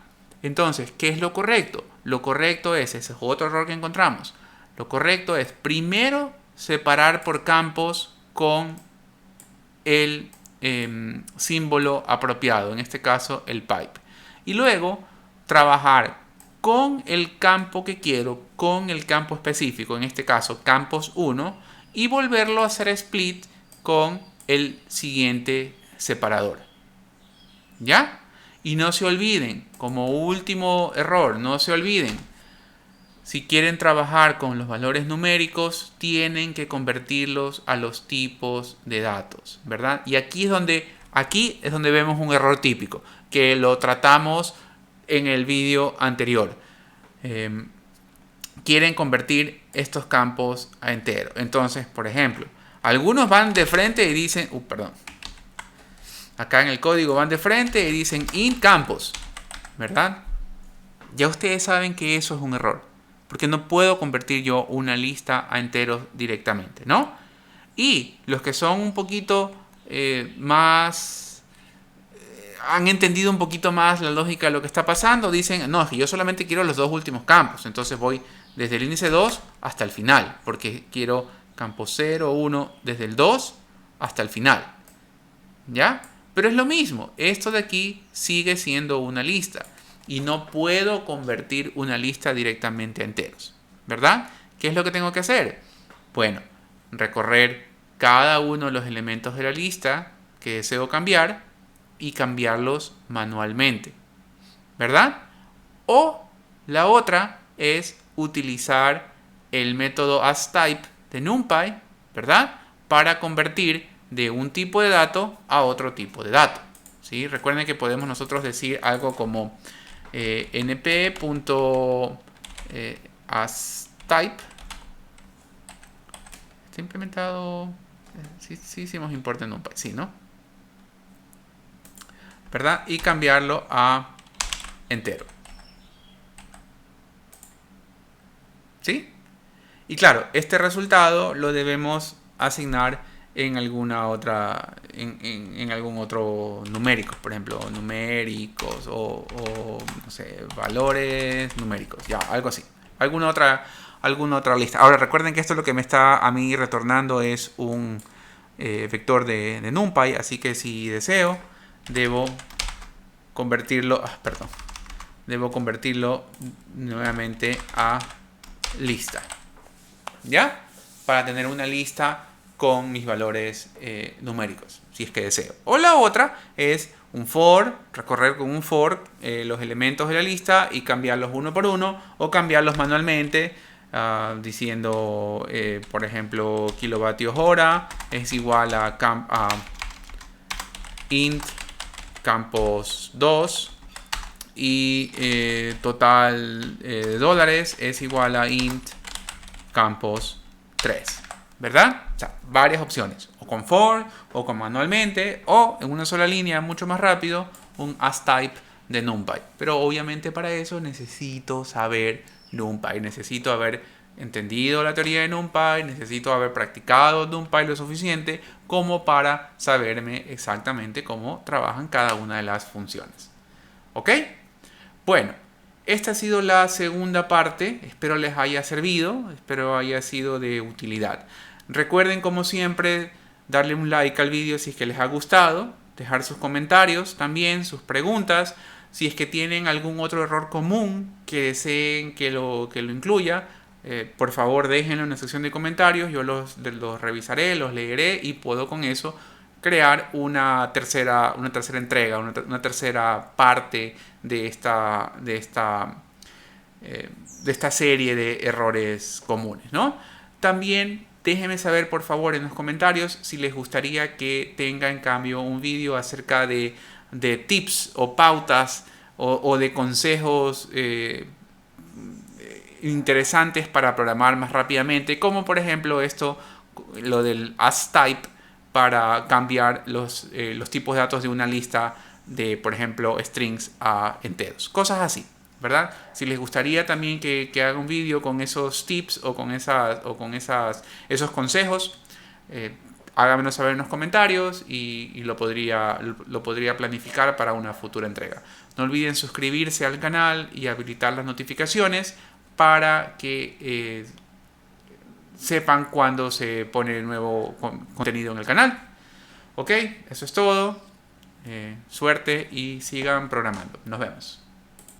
Entonces, ¿qué es lo correcto? Lo correcto es, ese es otro error que encontramos, lo correcto es primero separar por campos con el símbolo apropiado, en este caso el pipe. Y luego trabajar con el campo que quiero, con el campo específico, en este caso campos 1, y volverlo a hacer split con el siguiente separador. ¿Ya? Y no se olviden, como último error, no se olviden, si quieren trabajar con los valores numéricos, tienen que convertirlos a los tipos de datos, ¿verdad? Y aquí es donde vemos un error típico, que lo tratamos en el vídeo anterior. Quieren convertir estos campos a enteros. Entonces, por ejemplo, algunos van de frente y dicen, acá en el código van de frente y dicen int campos, ¿verdad? Ya ustedes saben que eso es un error, porque no puedo convertir yo una lista a enteros directamente, ¿no? Y los que son un poquito más... han entendido un poquito más la lógica de lo que está pasando, dicen, no, es que yo solamente quiero los dos últimos campos, entonces voy desde el índice 2 hasta el final, porque quiero campo 0, 1, desde el 2 hasta el final, ¿ya? Pero es lo mismo, esto de aquí sigue siendo una lista y no puedo convertir una lista directamente a enteros, ¿verdad? ¿Qué es lo que tengo que hacer? Bueno, recorrer cada uno de los elementos de la lista que deseo cambiar y cambiarlos manualmente, ¿verdad? O la otra es utilizar el método asType de NumPy, ¿verdad? Para convertir de un tipo de dato a otro tipo de dato, ¿sí? Recuerden que podemos nosotros decir algo como np.asType. ¿Está implementado? Sí hicimos import en NumPy, sí, ¿no? ¿Verdad? Y cambiarlo a entero. ¿Sí? Y claro, este resultado lo debemos asignar en alguna otra, en algún otro numérico, por ejemplo, numéricos o no sé, valores numéricos, ya, algo así. Alguna otra lista. Ahora recuerden que esto lo que me está a mí retornando es un vector de NumPy, así que si deseo, debo convertirlo, debo convertirlo nuevamente a lista, ¿ya? Para tener una lista con mis valores numéricos, si es que deseo. O la otra es un for, recorrer con un for los elementos de la lista y cambiarlos uno por uno o cambiarlos manualmente diciendo, por ejemplo, kilovatios hora es igual a int campos 2 y total de dólares es igual a int campos 3, ¿verdad? O sea, varias opciones, o con for, o con manualmente, o en una sola línea, mucho más rápido, un asType de NumPy. Pero obviamente para eso necesito saber NumPy, necesito haber entendido la teoría de NumPy, necesito haber practicado NumPy lo suficiente como para saberme exactamente cómo trabajan cada una de las funciones. ¿Ok? Bueno, esta ha sido la segunda parte, espero les haya servido, espero haya sido de utilidad. Recuerden, como siempre, darle un like al vídeo si es que les ha gustado, dejar sus comentarios también, sus preguntas, si es que tienen algún otro error común que deseen que lo incluya, por favor déjenlo en la sección de comentarios, yo los revisaré, los leeré y puedo con eso crear una tercera entrega, una tercera parte de esta serie de errores comunes, ¿no? También déjenme saber por favor en los comentarios si les gustaría que tenga en cambio un vídeo acerca de tips o pautas o de consejos interesantes para programar más rápidamente, como por ejemplo lo del asType para cambiar los tipos de datos de una lista de, por ejemplo, strings a enteros. Cosas así, ¿verdad? Si les gustaría también que haga un vídeo con esos tips o con esos consejos, háganmelo saber en los comentarios y lo podría planificar para una futura entrega. No olviden suscribirse al canal y habilitar las notificaciones para que sepan cuando se pone nuevo contenido en el canal. Ok, eso es todo. Suerte y sigan programando. Nos vemos.